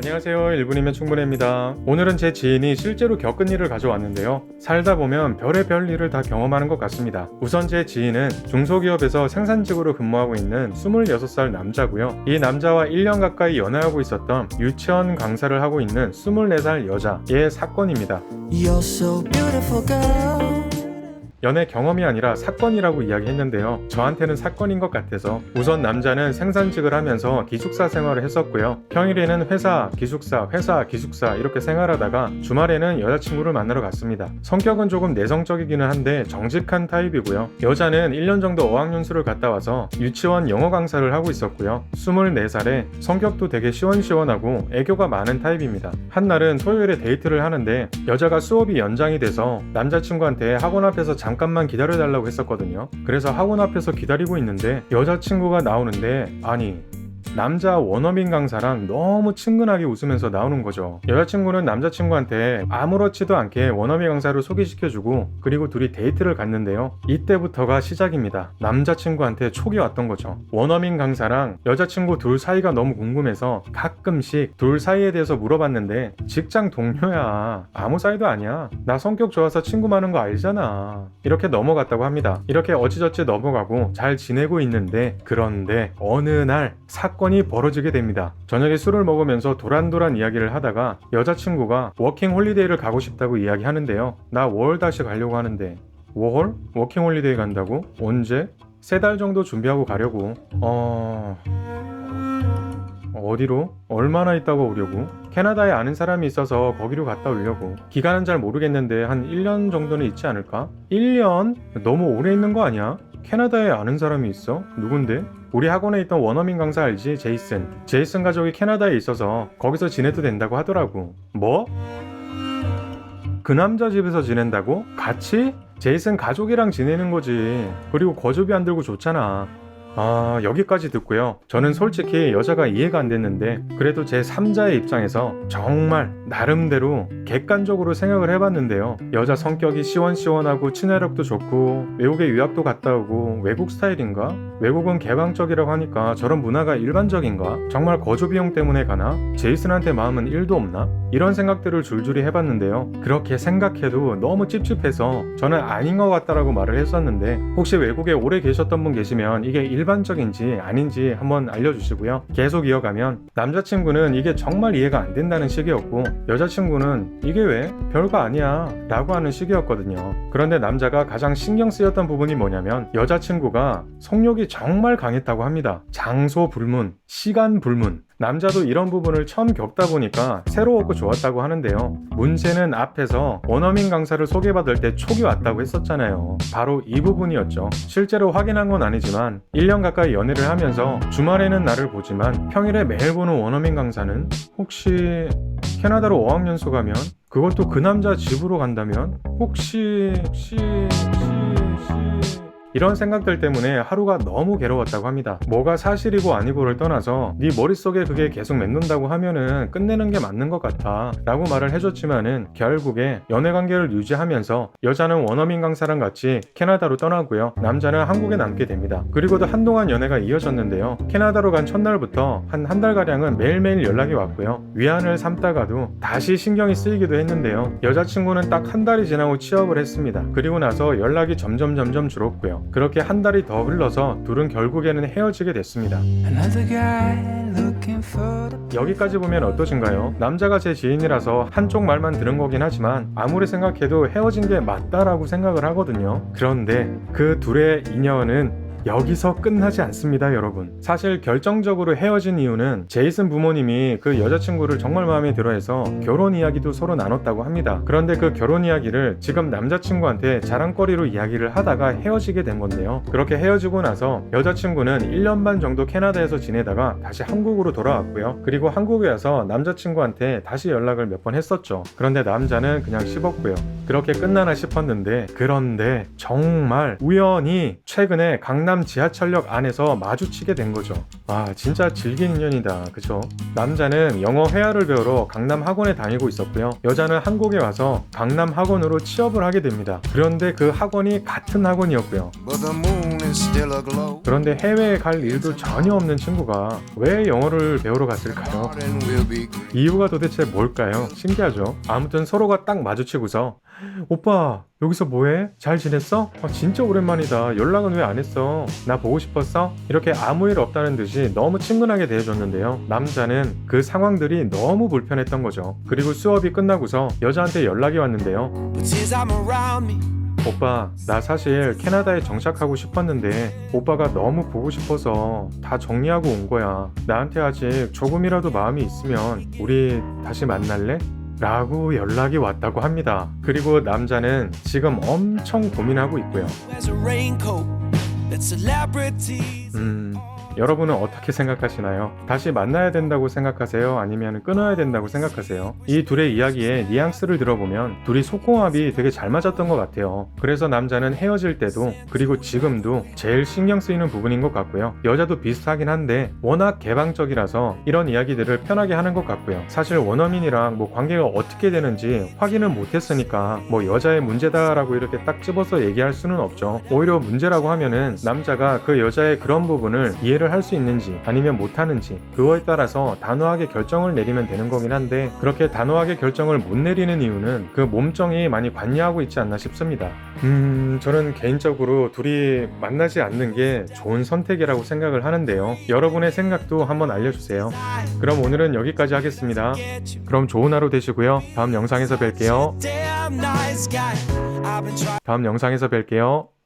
안녕하세요. 1분이면 충분해입니다. 오늘은 제 지인이 실제로 겪은 일을 가져왔는데요. 살다 보면 별의별 일을 다 경험하는 것 같습니다. 우선 제 지인은 중소기업에서 생산직으로 근무하고 있는 26살 남자고요. 이 남자와 1년 가까이 연애하고 있었던 유치원 강사를 하고 있는 24살 여자의 사건입니다. You're so beautiful, girl. 연애 경험이 아니라 사건이라고 이야기했는데요. 저한테는 사건인 것 같아서 우선 남자는 생산직을 하면서 기숙사 생활을 했었고요. 평일에는 회사, 기숙사 이렇게 생활하다가 주말에는 여자친구를 만나러 갔습니다. 성격은 조금 내성적이기는 한데 정직한 타입이고요. 여자는 1년 정도 어학연수를 갔다 와서 유치원 영어 강사를 하고 있었고요. 24살에 성격도 되게 시원시원하고 애교가 많은 타입입니다. 한날은 토요일에 데이트를 하는데 여자가 수업이 연장이 돼서 남자친구한테 학원 앞에서 잠깐만 기다려달라고 했었거든요. 그래서 학원 앞에서 기다리고 있는데 여자친구가 나오는데 아니 남자 원어민 강사랑 너무 친근하게 웃으면서 나오는 거죠. 여자친구는 남자친구한테 아무렇지도 않게 원어민 강사를 소개시켜주고 그리고 둘이 데이트를 갔는데요. 이때부터가 시작입니다. 남자친구한테 촉이 왔던 거죠. 원어민 강사랑 여자친구 둘 사이가 너무 궁금해서 가끔씩 둘 사이에 대해서 물어봤는데 직장 동료야, 아무 사이도 아니야, 나 성격 좋아서 친구 많은 거 알잖아, 이렇게 넘어갔다고 합니다. 이렇게 어찌저찌 넘어가고 잘 지내고 있는데 그런데 어느 날 사건이 벌어지게 됩니다. 저녁에 술을 먹으면서 도란도란 이야기를 하다가 여자친구가 워킹 홀리데이를 가고 싶다고 이야기하는데요. 나 월 다시 가려고 하는데. 월? 워킹 홀리데이 간다고? 언제? 3달 정도 준비하고 가려고. 어디로? 얼마나 있다가 오려고? 캐나다에 아는 사람이 있어서 거기로 갔다 오려고. 기간은 잘 모르겠는데 한 1년 정도는 있지 않을까? 1년? 너무 오래 있는 거 아니야? 캐나다에 아는 사람이 있어? 누군데? 우리 학원에 있던 원어민 강사 알지? 제이슨 가족이 캐나다에 있어서 거기서 지내도 된다고 하더라고. 뭐? 그 남자 집에서 지낸다고? 같이? 제이슨 가족이랑 지내는 거지. 그리고 거주비 안 들고 좋잖아. 여기까지 듣고요. 저는 솔직히 여자가 이해가 안 됐는데 그래도 제 3자의 입장에서 정말 나름대로 객관적으로 생각을 해봤는데요. 여자 성격이 시원시원하고 친화력도 좋고 외국에 유학도 갔다 오고 외국 스타일인가? 외국은 개방적이라고 하니까 저런 문화가 일반적인가? 정말 거주 비용 때문에 가나? 제이슨한테 마음은 1도 없나? 이런 생각들을 줄줄이 해봤는데요. 그렇게 생각해도 너무 찝찝해서 저는 아닌 것 같다라고 말을 했었는데 혹시 외국에 오래 계셨던 분 계시면 이게 일반적인지 아닌지 한번 알려주시고요. 계속 이어가면 남자친구는 이게 정말 이해가 안 된다는 식이었고 여자친구는 이게 왜? 별거 아니야 라고 하는 식이었거든요. 그런데 남자가 가장 신경 쓰였던 부분이 뭐냐면 여자친구가 성욕이 정말 강했다고 합니다. 장소 불문, 시간 불문. 남자도 이런 부분을 처음 겪다 보니까 새로웠고 좋았다고 하는데요. 문제는 앞에서 원어민 강사를 소개받을 때 촉이 왔다고 했었잖아요. 바로 이 부분이었죠. 실제로 확인한 건 아니지만 1년 가까이 연애를 하면서 주말에는 나를 보지만 평일에 매일 보는 원어민 강사는 혹시 캐나다로 어학연수 가면 그것도 그 남자 집으로 간다면 혹시 이런 생각들 때문에 하루가 너무 괴로웠다고 합니다. 뭐가 사실이고 아니고를 떠나서 네 머릿속에 그게 계속 맴돈다고 하면은 끝내는 게 맞는 것 같아 라고 말을 해줬지만은 결국에 연애관계를 유지하면서 여자는 원어민 강사랑 같이 캐나다로 떠나고요. 남자는 한국에 남게 됩니다. 그리고도 한동안 연애가 이어졌는데요. 캐나다로 간 첫날부터 한 달가량은 매일매일 연락이 왔고요. 위안을 삼다가도 다시 신경이 쓰이기도 했는데요. 여자친구는 딱 한 달이 지나고 취업을 했습니다. 그리고 나서 연락이 점점 줄었고요. 그렇게 한 달이 더 흘러서 둘은 결국에는 헤어지게 됐습니다. 여기까지 보면 어떠신가요? 남자가 제 지인이라서 한쪽 말만 들은 거긴 하지만 아무리 생각해도 헤어진 게 맞다라고 생각을 하거든요. 그런데 그 둘의 인연은 여기서 끝나지 않습니다, 여러분. 사실 결정적으로 헤어진 이유는 제이슨 부모님이 그 여자친구를 정말 마음에 들어해서 결혼 이야기도 서로 나눴다고 합니다. 그런데 그 결혼 이야기를 지금 남자친구한테 자랑거리로 이야기를 하다가 헤어지게 된 건데요. 그렇게 헤어지고 나서 여자친구는 1년 반 정도 캐나다에서 지내다가 다시 한국으로 돌아왔고요. 그리고 한국에 와서 남자친구한테 다시 연락을 몇 번 했었죠. 그런데 남자는 그냥 씹었고요. 그렇게 끝나나 싶었는데 그런데 정말 우연히 최근에 강남 지하철역 안에서 마주치게 된 거죠. 와, 진짜 질긴 인연이다, 그쵸? 남자는 영어 회화를 배우러 강남 학원에 다니고 있었고요. 여자는 한국에 와서 강남 학원으로 취업을 하게 됩니다. 그런데 그 학원이 같은 학원이었고요. is still aglow. 그런데 해외에 갈 일도 전혀 없는 친구가 왜 영어를 배우러 갔을까요? And we'll be great. 이유가 도대체 뭘까요? 신기하죠? 아무튼 서로가 딱 마주치고서 오빠 여기서 뭐해? 잘 지냈어? 진짜 오랜만이다. 연락은 왜 안 했어? 나 보고 싶었어? 이렇게 아무 일 없다는 듯이 너무 친근하게 대해줬는데요. 남자는 그 상황들이 너무 불편했던 거죠. 그리고 수업이 끝나고서 여자한테 연락이 왔는데요. But since I'm around me, 오빠, 나 사실 캐나다에 정착하고 싶었는데 오빠가 너무 보고 싶어서 다 정리하고 온 거야. 나한테 아직 조금이라도 마음이 있으면 우리 다시 만날래? 라고 연락이 왔다고 합니다. 그리고 남자는 지금 엄청 고민하고 있고요. wears a raincoat. Let celebrities. 여러분은 어떻게 생각하시나요? 다시 만나야 된다고 생각하세요? 아니면 끊어야 된다고 생각하세요? 이 둘의 이야기에 뉘앙스를 들어보면 둘이 속궁합이 되게 잘 맞았던 것 같아요. 그래서 남자는 헤어질 때도 그리고 지금도 제일 신경 쓰이는 부분인 것 같고요. 여자도 비슷하긴 한데 워낙 개방적이라서 이런 이야기들을 편하게 하는 것 같고요. 사실 원어민이랑 뭐 관계가 어떻게 되는지 확인을 못했으니까 뭐 여자의 문제다라고 이렇게 딱 집어서 얘기할 수는 없죠. 오히려 문제라고 하면은 남자가 그 여자의 그런 부분을 이해를 할 수 있는지 아니면 못하는지 그거에 따라서 단호하게 결정을 내리면 되는 거긴 한데 그렇게 단호하게 결정을 못 내리는 이유는 그 몸정이 많이 관여하고 있지 않나 싶습니다. 저는 개인적으로 둘이 만나지 않는 게 좋은 선택이라고 생각을 하는데요. 여러분의 생각도 한번 알려주세요. 그럼 오늘은 여기까지 하겠습니다. 그럼 좋은 하루 되시고요. 다음 영상에서 뵐게요. Damn nice guy. I've been trying. 다음 영상에서 뵐게요.